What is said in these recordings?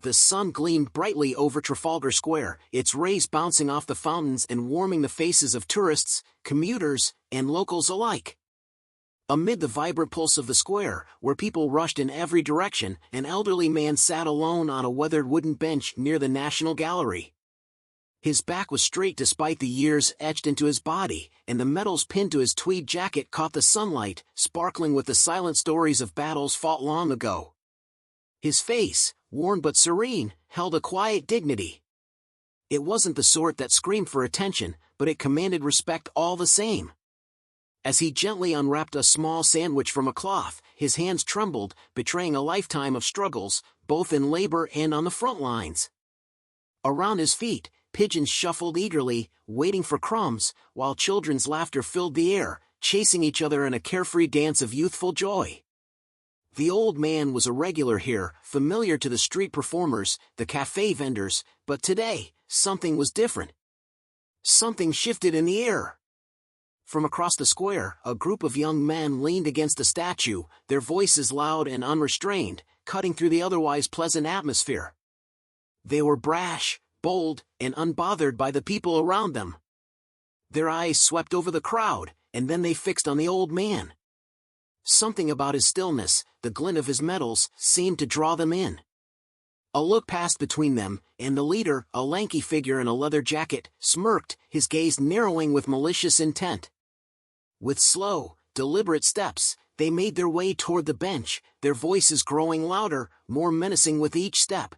The sun gleamed brightly over Trafalgar Square, its rays bouncing off the fountains and warming the faces of tourists, commuters, and locals alike. Amid the vibrant pulse of the square, where people rushed in every direction, an elderly man sat alone on a weathered wooden bench near the National Gallery. His back was straight despite the years etched into his body, and the metals pinned to his tweed jacket caught the sunlight, sparkling with the silent stories of battles fought long ago. His face, worn but serene, held a quiet dignity. It wasn't the sort that screamed for attention, but it commanded respect all the same. As he gently unwrapped a small sandwich from a cloth, his hands trembled, betraying a lifetime of struggles, both in labor and on the front lines. Around his feet, pigeons shuffled eagerly, waiting for crumbs, while children's laughter filled the air, chasing each other in a carefree dance of youthful joy. The old man was a regular here, familiar to the street performers, the cafe vendors, but today, something was different. Something shifted in the air. From across the square, a group of young men leaned against the statue, their voices loud and unrestrained, cutting through the otherwise pleasant atmosphere. They were brash, bold, and unbothered by the people around them. Their eyes swept over the crowd, and then they fixed on the old man. Something about his stillness, the glint of his metals, seemed to draw them in. A look passed between them, and the leader, a lanky figure in a leather jacket, smirked, his gaze narrowing with malicious intent. With slow, deliberate steps, they made their way toward the bench, their voices growing louder, more menacing with each step.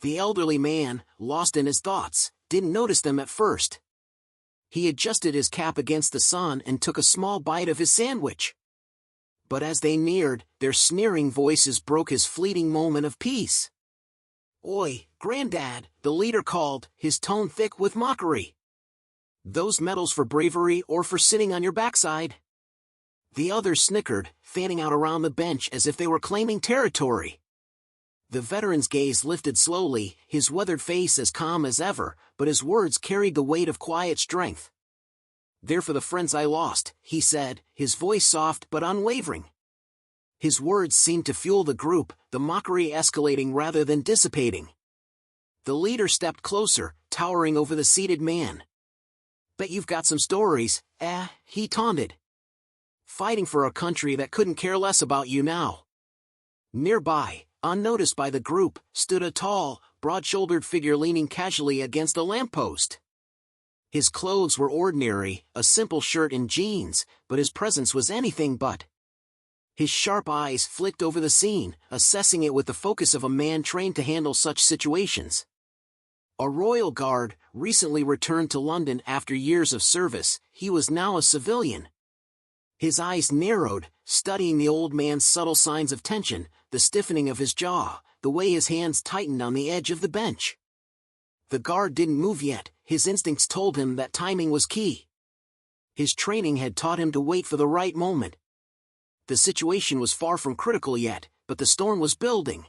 The elderly man, lost in his thoughts, didn't notice them at first. He adjusted his cap against the sun and took a small bite of his sandwich. But as they neared, their sneering voices broke his fleeting moment of peace. "Oi, Granddad," the leader called, his tone thick with mockery. "Those medals for bravery or for sitting on your backside?" The others snickered, fanning out around the bench as if they were claiming territory. The veteran's gaze lifted slowly, his weathered face as calm as ever, but his words carried the weight of quiet strength. "They're for the friends I lost," he said, his voice soft but unwavering. His words seemed to fuel the group, the mockery escalating rather than dissipating. The leader stepped closer, towering over the seated man. "Bet you've got some stories, he taunted. "Fighting for a country that couldn't care less about you now." Nearby, unnoticed by the group, stood a tall, broad-shouldered figure leaning casually against a lamppost. His clothes were ordinary, a simple shirt and jeans, but his presence was anything but. His sharp eyes flicked over the scene, assessing it with the focus of a man trained to handle such situations. A royal guard, recently returned to London after years of service, he was now a civilian. His eyes narrowed, studying the old man's subtle signs of tension, the stiffening of his jaw, the way his hands tightened on the edge of the bench. The guard didn't move yet, his instincts told him that timing was key. His training had taught him to wait for the right moment. The situation was far from critical yet, but the storm was building.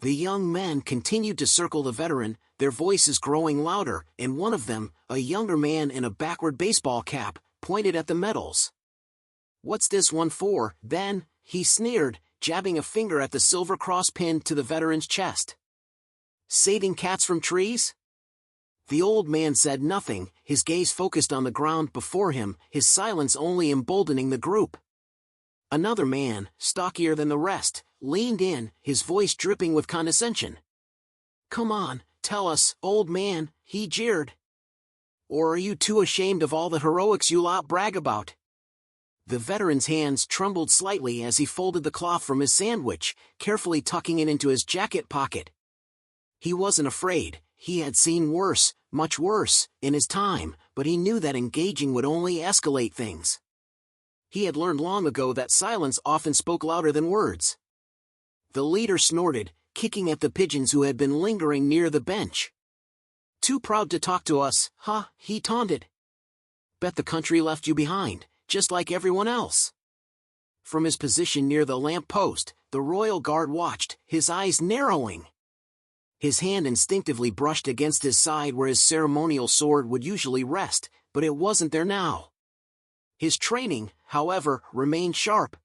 The young men continued to circle the veteran, their voices growing louder, and one of them, a younger man in a backward baseball cap, pointed at the medals. "What's this one for, then?" he sneered, jabbing a finger at the silver cross pinned to the veteran's chest. "Saving cats from trees?" The old man said nothing, his gaze focused on the ground before him, his silence only emboldening the group. Another man, stockier than the rest, leaned in, his voice dripping with condescension. "Come on, tell us, old man," he jeered. "Or are you too ashamed of all the heroics you lot brag about?" The veteran's hands trembled slightly as he folded the cloth from his sandwich, carefully tucking it into his jacket pocket. He wasn't afraid. He had seen worse, much worse, in his time, but he knew that engaging would only escalate things. He had learned long ago that silence often spoke louder than words. The leader snorted, kicking at the pigeons who had been lingering near the bench. "Too proud to talk to us, huh?" he taunted. "Bet the country left you behind, just like everyone else." From his position near the lamp post, the royal guard watched, his eyes narrowing. His hand instinctively brushed against his side where his ceremonial sword would usually rest, but it wasn't there now. His training, however, remained sharp.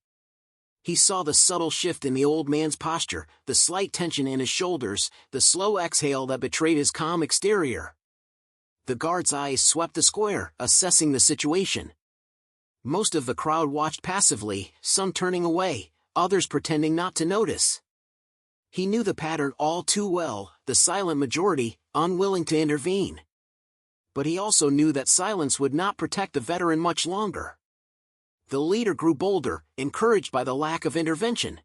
He saw the subtle shift in the old man's posture, the slight tension in his shoulders, the slow exhale that betrayed his calm exterior. The guard's eyes swept the square, assessing the situation. Most of the crowd watched passively, some turning away, others pretending not to notice. He knew the pattern all too well, the silent majority, unwilling to intervene. But he also knew that silence would not protect the veteran much longer. The leader grew bolder, encouraged by the lack of intervention.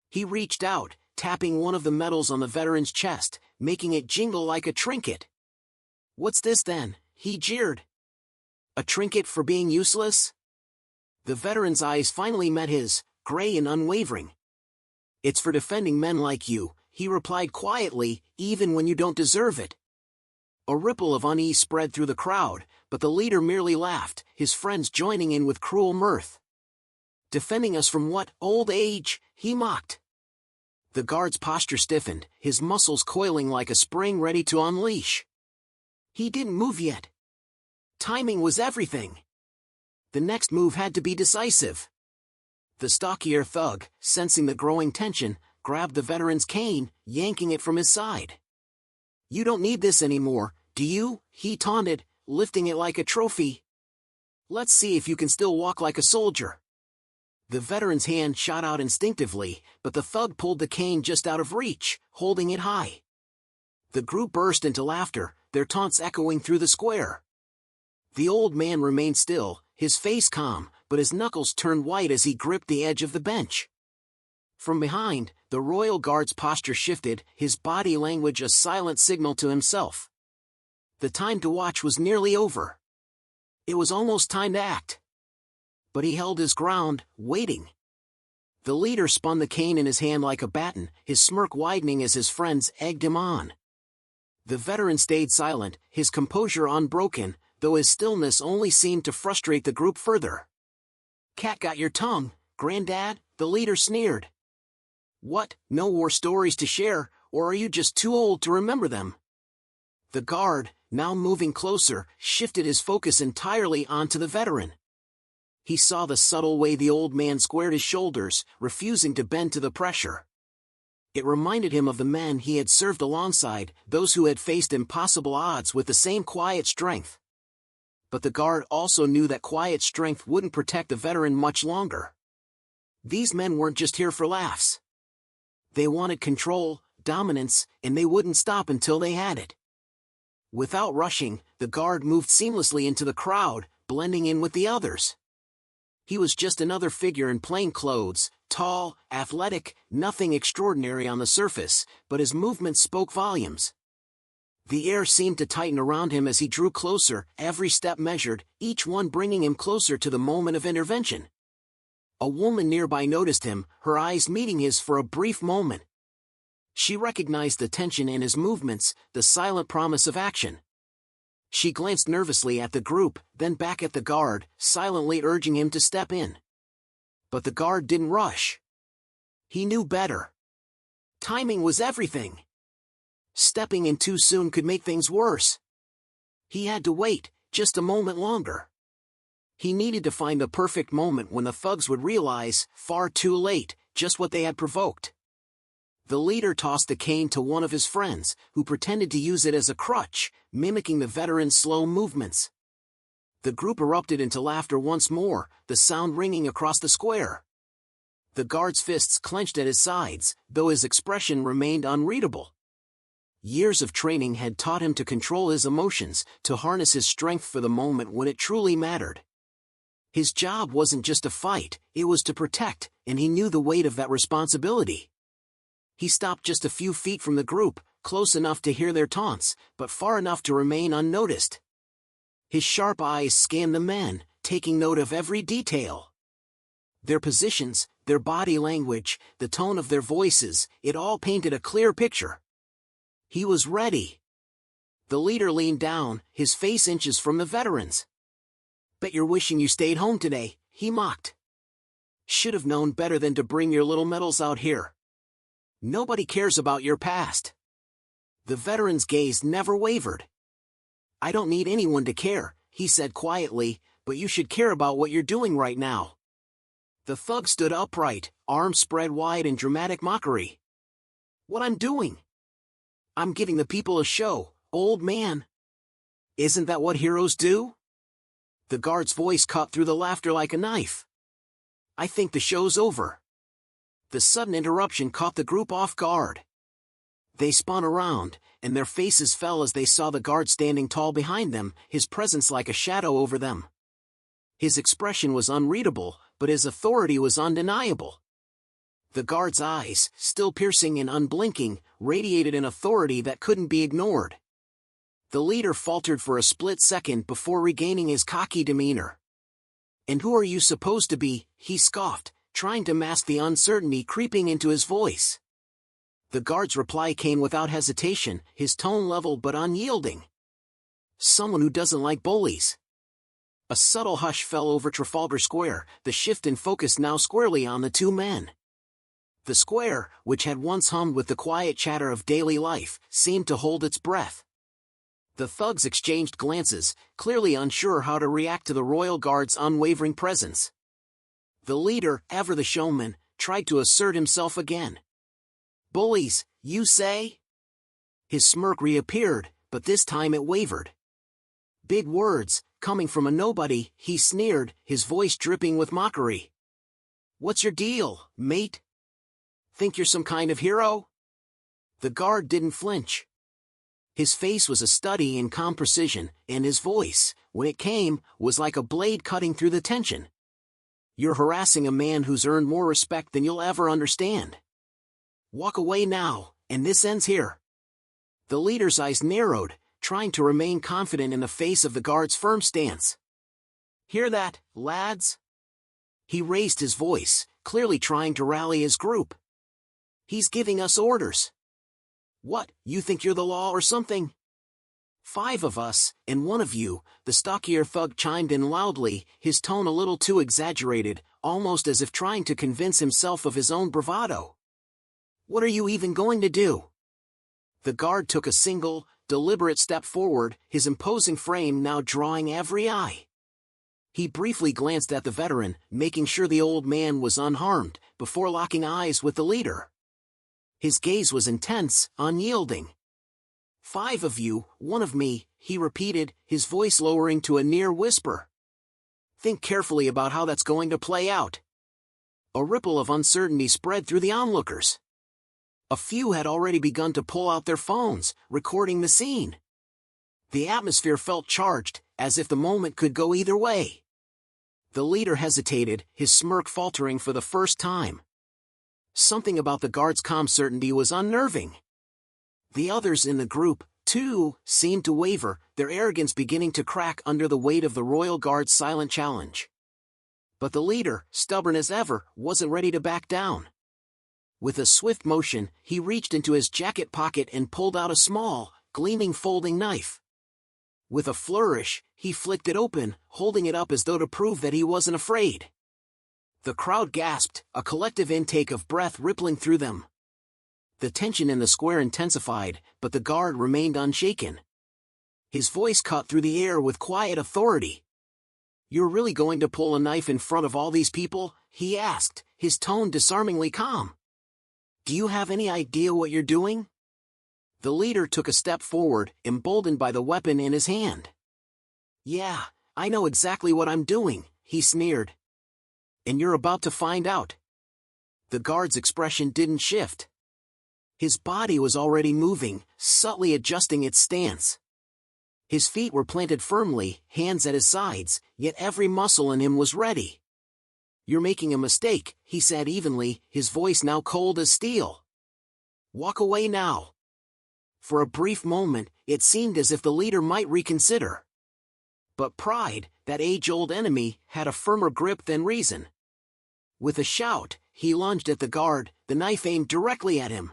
He reached out, tapping one of the medals on the veteran's chest, making it jingle like a trinket. "What's this then?" he jeered. "A trinket for being useless?" The veteran's eyes finally met his, gray and unwavering. "It's for defending men like you," he replied quietly, "even when you don't deserve it." A ripple of unease spread through the crowd, but the leader merely laughed, his friends joining in with cruel mirth. "Defending us from what, old age?" he mocked. The guard's posture stiffened, his muscles coiling like a spring ready to unleash. He didn't move yet. Timing was everything. The next move had to be decisive. The stockier thug, sensing the growing tension, grabbed the veteran's cane, yanking it from his side. "You don't need this anymore, do you?" he taunted, lifting it like a trophy. "Let's see if you can still walk like a soldier." The veteran's hand shot out instinctively, but the thug pulled the cane just out of reach, holding it high. The group burst into laughter, their taunts echoing through the square. The old man remained still, his face calm, but his knuckles turned white as he gripped the edge of the bench. From behind, the royal guard's posture shifted, his body language a silent signal to himself. The time to watch was nearly over. It was almost time to act. But he held his ground, waiting. The leader spun the cane in his hand like a baton, his smirk widening as his friends egged him on. The veteran stayed silent, his composure unbroken, though his stillness only seemed to frustrate the group further. "Cat got your tongue, Granddad?" the leader sneered. "What, no war stories to share, or are you just too old to remember them?" The guard, now moving closer, shifted his focus entirely onto the veteran. He saw the subtle way the old man squared his shoulders, refusing to bend to the pressure. It reminded him of the men he had served alongside, those who had faced impossible odds with the same quiet strength. But the guard also knew that quiet strength wouldn't protect the veteran much longer. These men weren't just here for laughs. They wanted control, dominance, and they wouldn't stop until they had it. Without rushing, the guard moved seamlessly into the crowd, blending in with the others. He was just another figure in plain clothes, tall, athletic, nothing extraordinary on the surface, but his movements spoke volumes. The air seemed to tighten around him as he drew closer, every step measured, each one bringing him closer to the moment of intervention. A woman nearby noticed him, her eyes meeting his for a brief moment. She recognized the tension in his movements, the silent promise of action. She glanced nervously at the group, then back at the guard, silently urging him to step in. But the guard didn't rush. He knew better. Timing was everything. Stepping in too soon could make things worse. He had to wait, just a moment longer. He needed to find the perfect moment when the thugs would realize, far too late, just what they had provoked. The leader tossed the cane to one of his friends, who pretended to use it as a crutch, mimicking the veteran's slow movements. The group erupted into laughter once more, the sound ringing across the square. The guard's fists clenched at his sides, though his expression remained unreadable. Years of training had taught him to control his emotions, to harness his strength for the moment when it truly mattered. His job wasn't just to fight, it was to protect, and he knew the weight of that responsibility. He stopped just a few feet from the group, close enough to hear their taunts, but far enough to remain unnoticed. His sharp eyes scanned the men, taking note of every detail. Their positions, their body language, the tone of their voices, it all painted a clear picture. He was ready. The leader leaned down, his face inches from the veteran's. "Bet you're wishing you stayed home today," he mocked. "Should have known better than to bring your little medals out here. Nobody cares about your past." The veteran's gaze never wavered. "I don't need anyone to care," he said quietly, "but you should care about what you're doing right now." The thug stood upright, arms spread wide in dramatic mockery. "What I'm doing? I'm giving the people a show, old man. Isn't that what heroes do?" The guard's voice cut through the laughter like a knife. "I think the show's over." The sudden interruption caught the group off guard. They spun around, and their faces fell as they saw the guard standing tall behind them, his presence like a shadow over them. His expression was unreadable, but his authority was undeniable. The guard's eyes, still piercing and unblinking, radiated an authority that couldn't be ignored. The leader faltered for a split second before regaining his cocky demeanor. "And who are you supposed to be?" he scoffed, trying to mask the uncertainty creeping into his voice. The guard's reply came without hesitation, his tone level but unyielding. "Someone who doesn't like bullies." A subtle hush fell over Trafalgar Square, the shift in focus now squarely on the two men. The square, which had once hummed with the quiet chatter of daily life, seemed to hold its breath. The thugs exchanged glances, clearly unsure how to react to the royal guard's unwavering presence. The leader, ever the showman, tried to assert himself again. "Bullies, you say?" His smirk reappeared, but this time it wavered. "Big words, coming from a nobody," he sneered, his voice dripping with mockery. "What's your deal, mate? Think you're some kind of hero?" The guard didn't flinch. His face was a study in calm precision, and his voice, when it came, was like a blade cutting through the tension. "You're harassing a man who's earned more respect than you'll ever understand. Walk away now, and this ends here." The leader's eyes narrowed, trying to remain confident in the face of the guard's firm stance. "Hear that, lads?" He raised his voice, clearly trying to rally his group. "He's giving us orders. What, you think you're the law or something?" "5 of us, and 1 of you," the stockier thug chimed in loudly, his tone a little too exaggerated, almost as if trying to convince himself of his own bravado. "What are you even going to do?" The guard took a single, deliberate step forward, his imposing frame now drawing every eye. He briefly glanced at the veteran, making sure the old man was unharmed, before locking eyes with the leader. His gaze was intense, unyielding. "5 of you, 1 of me," he repeated, his voice lowering to a near whisper. "Think carefully about how that's going to play out." A ripple of uncertainty spread through the onlookers. A few had already begun to pull out their phones, recording the scene. The atmosphere felt charged, as if the moment could go either way. The leader hesitated, his smirk faltering for the first time. Something about the guard's calm certainty was unnerving. The others in the group, too, seemed to waver, their arrogance beginning to crack under the weight of the royal guard's silent challenge. But the leader, stubborn as ever, wasn't ready to back down. With a swift motion, he reached into his jacket pocket and pulled out a small, gleaming folding knife. With a flourish, he flicked it open, holding it up as though to prove that he wasn't afraid. The crowd gasped, a collective intake of breath rippling through them. The tension in the square intensified, but the guard remained unshaken. His voice cut through the air with quiet authority. "You're really going to pull a knife in front of all these people?" he asked, his tone disarmingly calm. "Do you have any idea what you're doing?" The leader took a step forward, emboldened by the weapon in his hand. "Yeah, I know exactly what I'm doing," he sneered. "And you're about to find out." The guard's expression didn't shift. His body was already moving, subtly adjusting its stance. His feet were planted firmly, hands at his sides, yet every muscle in him was ready. "You're making a mistake," he said evenly, his voice now cold as steel. "Walk away now." For a brief moment, it seemed as if the leader might reconsider. But pride, that age-old enemy, had a firmer grip than reason. With a shout, he lunged at the guard, the knife aimed directly at him.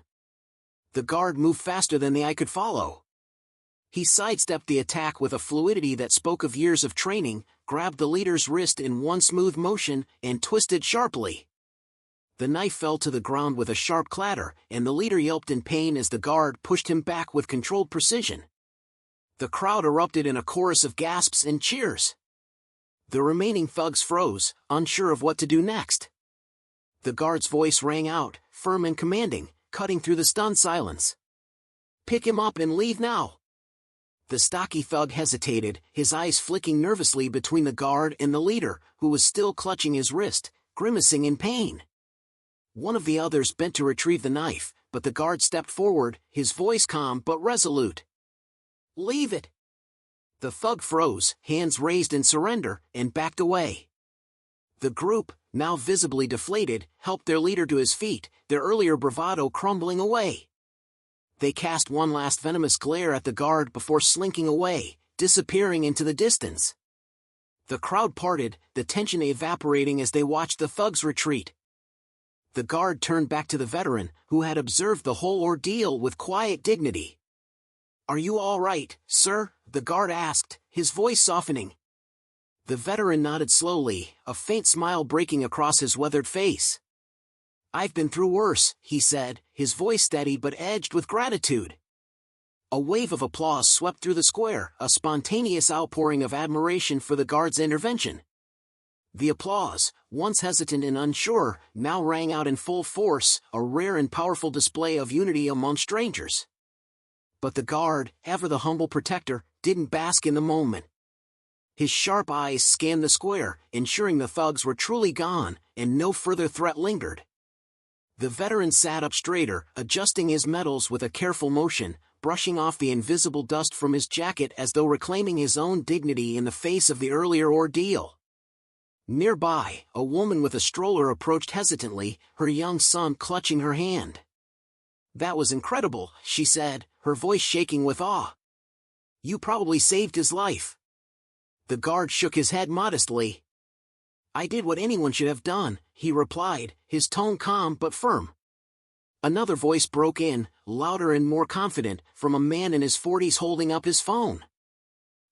The guard moved faster than the eye could follow. He sidestepped the attack with a fluidity that spoke of years of training, grabbed the leader's wrist in one smooth motion, and twisted sharply. The knife fell to the ground with a sharp clatter, and the leader yelped in pain as the guard pushed him back with controlled precision. The crowd erupted in a chorus of gasps and cheers. The remaining thugs froze, unsure of what to do next. The guard's voice rang out, firm and commanding, cutting through the stunned silence. "Pick him up and leave now." The stocky thug hesitated, his eyes flicking nervously between the guard and the leader, who was still clutching his wrist, grimacing in pain. One of the others bent to retrieve the knife, but the guard stepped forward, his voice calm but resolute. "Leave it." The thug froze, hands raised in surrender, and backed away. The group, now visibly deflated, helped their leader to his feet, their earlier bravado crumbling away. They cast one last venomous glare at the guard before slinking away, disappearing into the distance. The crowd parted, the tension evaporating as they watched the thugs retreat. The guard turned back to the veteran, who had observed the whole ordeal with quiet dignity. "Are you all right, sir?" the guard asked, his voice softening. The veteran nodded slowly, a faint smile breaking across his weathered face. "I've been through worse," he said, his voice steady but edged with gratitude. A wave of applause swept through the square, a spontaneous outpouring of admiration for the guard's intervention. The applause, once hesitant and unsure, now rang out in full force, a rare and powerful display of unity among strangers. But the guard, ever the humble protector, didn't bask in the moment. His sharp eyes scanned the square, ensuring the thugs were truly gone, and no further threat lingered. The veteran sat up straighter, adjusting his medals with a careful motion, brushing off the invisible dust from his jacket as though reclaiming his own dignity in the face of the earlier ordeal. Nearby, a woman with a stroller approached hesitantly, her young son clutching her hand. "That was incredible," she said, her voice shaking with awe. "You probably saved his life." The guard shook his head modestly. "I did what anyone should have done," he replied, his tone calm but firm. Another voice broke in, louder and more confident, from a man in his 40s holding up his phone.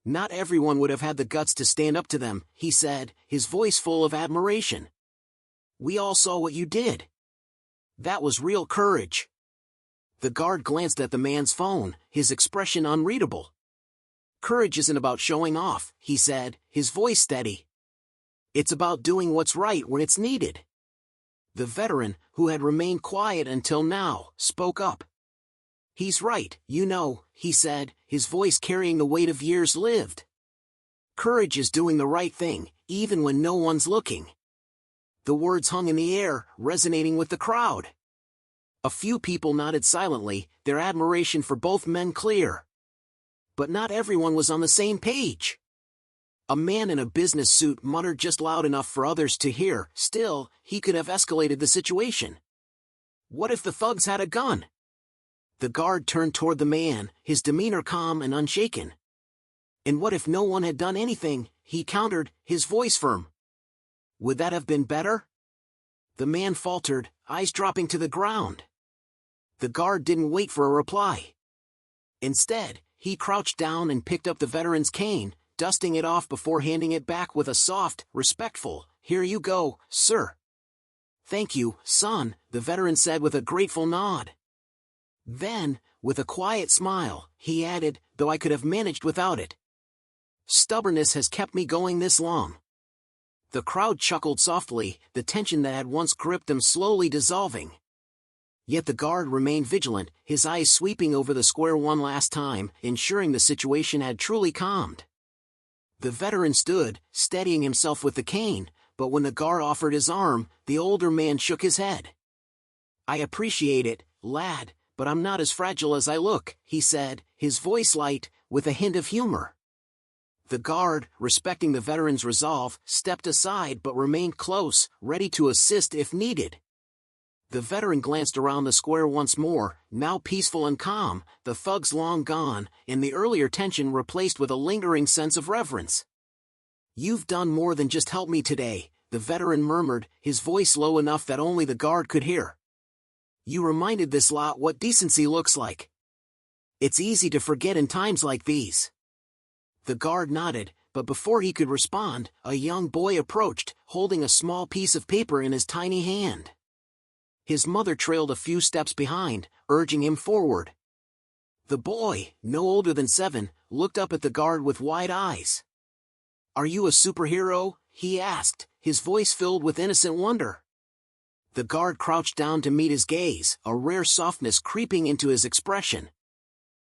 "Not everyone would have had the guts to stand up to them," he said, his voice full of admiration. "We all saw what you did. That was real courage." The guard glanced at the man's phone, his expression unreadable. "Courage isn't about showing off," he said, his voice steady. "It's about doing what's right when it's needed." The veteran, who had remained quiet until now, spoke up. "He's right, you know," he said, his voice carrying the weight of years lived. "Courage is doing the right thing, even when no one's looking." The words hung in the air, resonating with the crowd. A few people nodded silently, their admiration for both men clear. But not everyone was on the same page. A man in a business suit muttered just loud enough for others to hear, still, he could have escalated the situation. What if the thugs had a gun? The guard turned toward the man, his demeanor calm and unshaken. "And what if no one had done anything?" he countered, his voice firm. "Would that have been better?" The man faltered, eyes dropping to the ground. The guard didn't wait for a reply. Instead, he crouched down and picked up the veteran's cane, dusting it off before handing it back with a soft, respectful, "Here you go, sir." "Thank you, son," the veteran said with a grateful nod. Then, with a quiet smile, he added, "Though I could have managed without it. Stubbornness has kept me going this long." The crowd chuckled softly, the tension that had once gripped them slowly dissolving. Yet the guard remained vigilant, his eyes sweeping over the square one last time, ensuring the situation had truly calmed. The veteran stood, steadying himself with the cane, but when the guard offered his arm, the older man shook his head. "I appreciate it, lad, but I'm not as fragile as I look," he said, his voice light, with a hint of humor. The guard, respecting the veteran's resolve, stepped aside but remained close, ready to assist if needed. The veteran glanced around the square once more, now peaceful and calm, the thugs long gone, and the earlier tension replaced with a lingering sense of reverence. "You've done more than just help me today," the veteran murmured, his voice low enough that only the guard could hear. "You reminded this lot what decency looks like. It's easy to forget in times like these." The guard nodded, but before he could respond, a young boy approached, holding a small piece of paper in his tiny hand. His mother trailed a few steps behind, urging him forward. The boy, no older than 7, looked up at the guard with wide eyes. "Are you a superhero?" he asked, his voice filled with innocent wonder. The guard crouched down to meet his gaze, a rare softness creeping into his expression.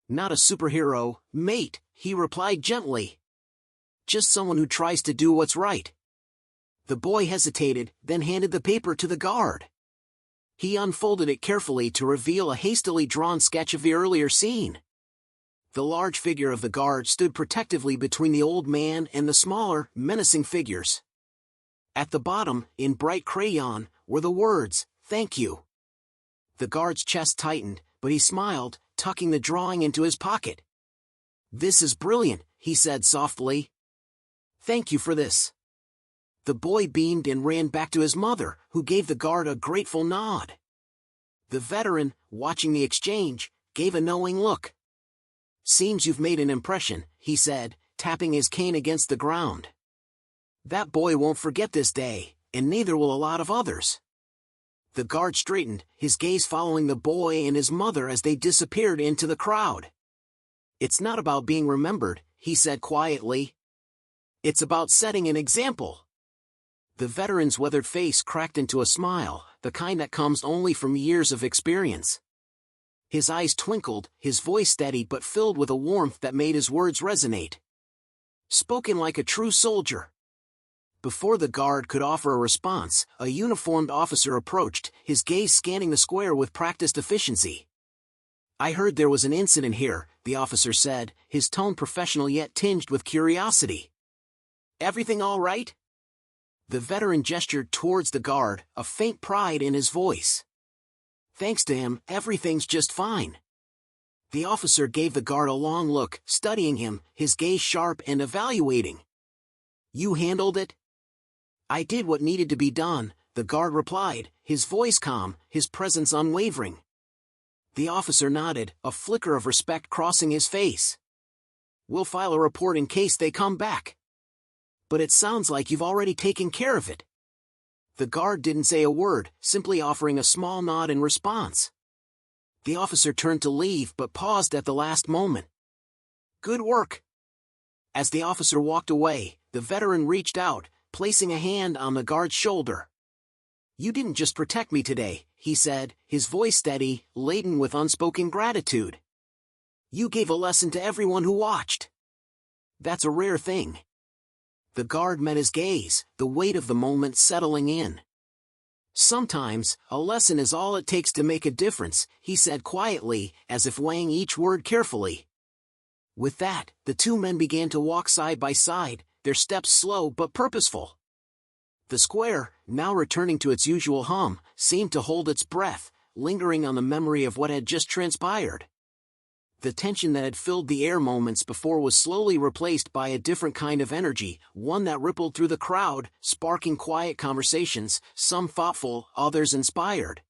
"Not a superhero, mate," he replied gently. "Just someone who tries to do what's right." The boy hesitated, then handed the paper to the guard. He unfolded it carefully to reveal a hastily drawn sketch of the earlier scene. The large figure of the guard stood protectively between the old man and the smaller, menacing figures. At the bottom, in bright crayon, were the words, "Thank you." The guard's chest tightened, but he smiled, tucking the drawing into his pocket. "This is brilliant," he said softly. "Thank you for this." The boy beamed and ran back to his mother, who gave the guard a grateful nod. The veteran, watching the exchange, gave a knowing look. "Seems you've made an impression," he said, tapping his cane against the ground. "That boy won't forget this day, and neither will a lot of others." The guard straightened, his gaze following the boy and his mother as they disappeared into the crowd. "It's not about being remembered," he said quietly. "It's about setting an example." The veteran's weathered face cracked into a smile, the kind that comes only from years of experience. His eyes twinkled, his voice steady but filled with a warmth that made his words resonate. "Spoken like a true soldier." Before the guard could offer a response, a uniformed officer approached, his gaze scanning the square with practiced efficiency. "I heard there was an incident here," the officer said, his tone professional yet tinged with curiosity. "Everything all right?" The veteran gestured towards the guard, a faint pride in his voice. "Thanks to him, everything's just fine." The officer gave the guard a long look, studying him, his gaze sharp and evaluating. "You handled it?" "I did what needed to be done," the guard replied, his voice calm, his presence unwavering. The officer nodded, a flicker of respect crossing his face. "We'll file a report in case they come back. But it sounds like you've already taken care of it." The guard didn't say a word, simply offering a small nod in response. The officer turned to leave but paused at the last moment. "Good work." As the officer walked away, the veteran reached out, placing a hand on the guard's shoulder. "You didn't just protect me today," he said, his voice steady, laden with unspoken gratitude. "You gave a lesson to everyone who watched. That's a rare thing." The guard met his gaze, the weight of the moment settling in. "Sometimes, a lesson is all it takes to make a difference," he said quietly, as if weighing each word carefully. With that, the two men began to walk side by side, their steps slow but purposeful. The square, now returning to its usual hum, seemed to hold its breath, lingering on the memory of what had just transpired. The tension that had filled the air moments before was slowly replaced by a different kind of energy, one that rippled through the crowd, sparking quiet conversations, some thoughtful, others inspired.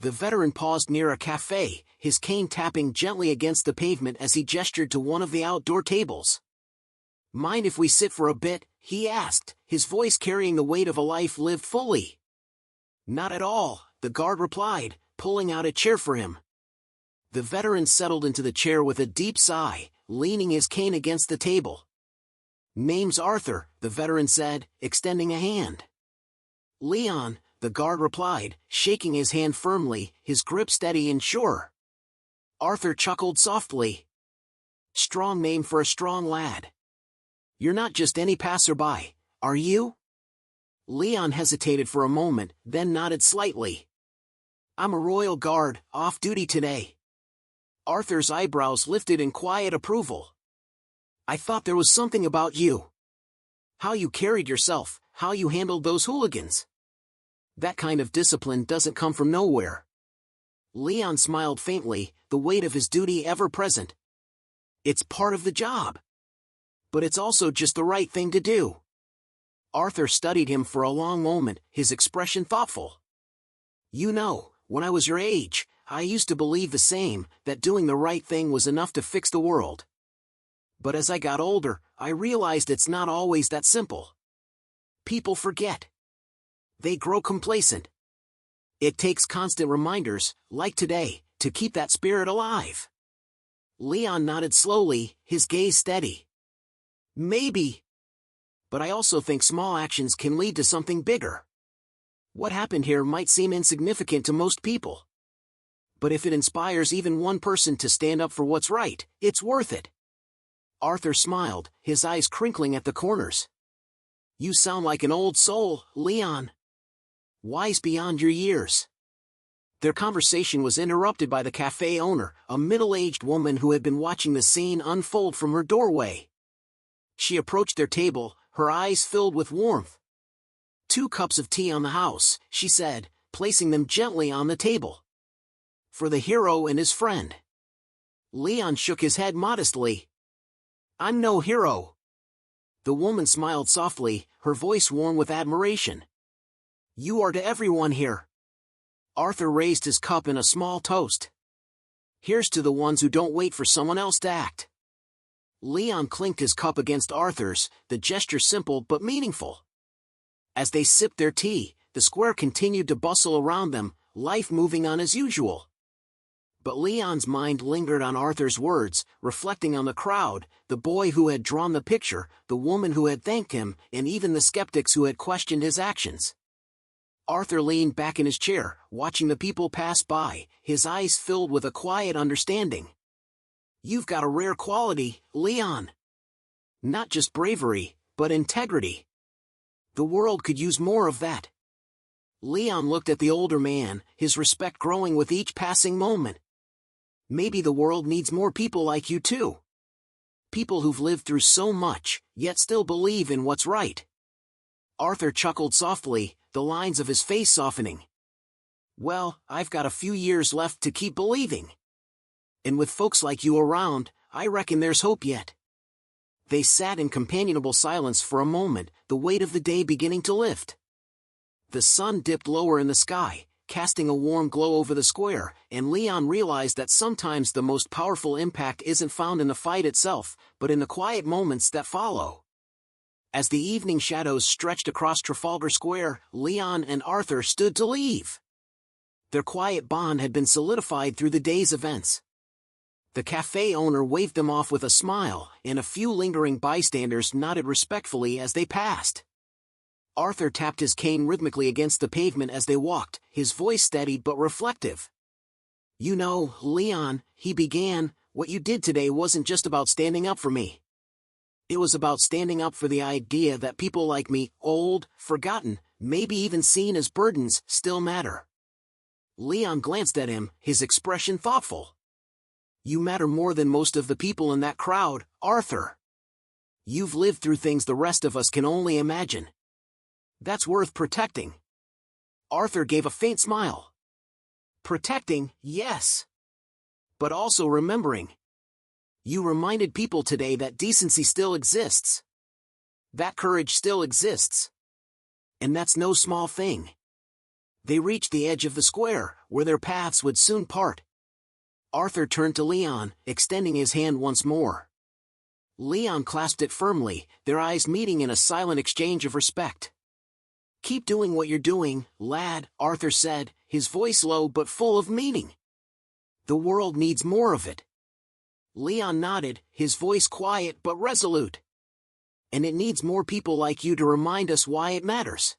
The veteran paused near a cafe, his cane tapping gently against the pavement as he gestured to one of the outdoor tables. "Mind if we sit for a bit?" he asked, his voice carrying the weight of a life lived fully. "Not at all," the guard replied, pulling out a chair for him. The veteran settled into the chair with a deep sigh, leaning his cane against the table. "Name's Arthur," the veteran said, extending a hand. "Leon," the guard replied, shaking his hand firmly, his grip steady and sure. Arthur chuckled softly. "Strong name for a strong lad. You're not just any passerby, are you?" Leon hesitated for a moment, then nodded slightly. "I'm a royal guard, off duty today." Arthur's eyebrows lifted in quiet approval. "I thought there was something about you. How you carried yourself, how you handled those hooligans. That kind of discipline doesn't come from nowhere." Leon smiled faintly, the weight of his duty ever present. "It's part of the job. But it's also just the right thing to do." Arthur studied him for a long moment, his expression thoughtful. "You know, when I was your age, I used to believe the same, that doing the right thing was enough to fix the world. But as I got older, I realized it's not always that simple. People forget. They grow complacent. It takes constant reminders, like today, to keep that spirit alive." Leon nodded slowly, his gaze steady. "Maybe. But I also think small actions can lead to something bigger." What happened here might seem insignificant to most people. But if it inspires even one person to stand up for what's right, it's worth it. Arthur smiled, his eyes crinkling at the corners. You sound like an old soul, Leon. Wise beyond your years. Their conversation was interrupted by the cafe owner, a middle-aged woman who had been watching the scene unfold from her doorway. She approached their table, her eyes filled with warmth. 2 cups of tea on the house, she said, placing them gently on the table. For the hero and his friend. Leon shook his head modestly. I'm no hero. The woman smiled softly, her voice warm with admiration. You are to everyone here. Arthur raised his cup in a small toast. Here's to the ones who don't wait for someone else to act. Leon clinked his cup against Arthur's, the gesture simple but meaningful. As they sipped their tea, the square continued to bustle around them, life moving on as usual. But Leon's mind lingered on Arthur's words, reflecting on the crowd, the boy who had drawn the picture, the woman who had thanked him, and even the skeptics who had questioned his actions. Arthur leaned back in his chair, watching the people pass by, his eyes filled with a quiet understanding. You've got a rare quality, Leon. Not just bravery, but integrity. The world could use more of that. Leon looked at the older man, his respect growing with each passing moment. Maybe the world needs more people like you too. People who've lived through so much, yet still believe in what's right. Arthur chuckled softly, the lines of his face softening. Well, I've got a few years left to keep believing. And with folks like you around, I reckon there's hope yet. They sat in companionable silence for a moment, the weight of the day beginning to lift. The sun dipped lower in the sky, casting a warm glow over the square, and Leon realized that sometimes the most powerful impact isn't found in the fight itself, but in the quiet moments that follow. As the evening shadows stretched across Trafalgar Square, Leon and Arthur stood to leave. Their quiet bond had been solidified through the day's events. The cafe owner waved them off with a smile, and a few lingering bystanders nodded respectfully as they passed. Arthur tapped his cane rhythmically against the pavement as they walked, his voice steady but reflective. You know, Leon, he began, what you did today wasn't just about standing up for me. It was about standing up for the idea that people like me, old, forgotten, maybe even seen as burdens, still matter. Leon glanced at him, his expression thoughtful. You matter more than most of the people in that crowd, Arthur. You've lived through things the rest of us can only imagine. That's worth protecting. Arthur gave a faint smile. Protecting, yes. But also remembering. You reminded people today that decency still exists. That courage still exists. And that's no small thing. They reached the edge of the square, where their paths would soon part. Arthur turned to Leon, extending his hand once more. Leon clasped it firmly, their eyes meeting in a silent exchange of respect. Keep doing what you're doing, lad, Arthur said, his voice low but full of meaning. The world needs more of it. Leon nodded, his voice quiet but resolute. And it needs more people like you to remind us why it matters.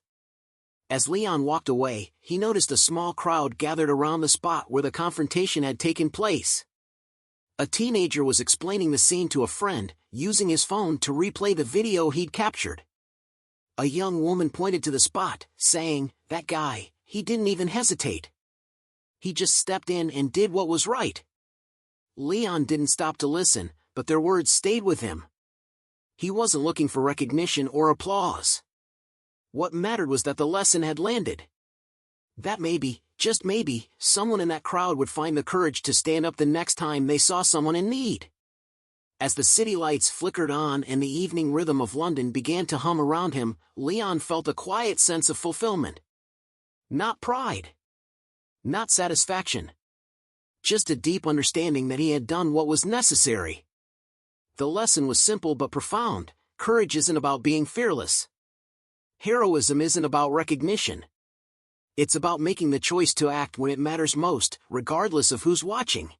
As Leon walked away, he noticed a small crowd gathered around the spot where the confrontation had taken place. A teenager was explaining the scene to a friend, using his phone to replay the video he'd captured. A young woman pointed to the spot, saying, "That guy, he didn't even hesitate. He just stepped in and did what was right." Leon didn't stop to listen, but their words stayed with him. He wasn't looking for recognition or applause. What mattered was that the lesson had landed. That maybe, just maybe, someone in that crowd would find the courage to stand up the next time they saw someone in need. As the city lights flickered on and the evening rhythm of London began to hum around him, Leon felt a quiet sense of fulfillment. Not pride. Not satisfaction. Just a deep understanding that he had done what was necessary. The lesson was simple but profound. Courage isn't about being fearless. Heroism isn't about recognition. It's about making the choice to act when it matters most, regardless of who's watching.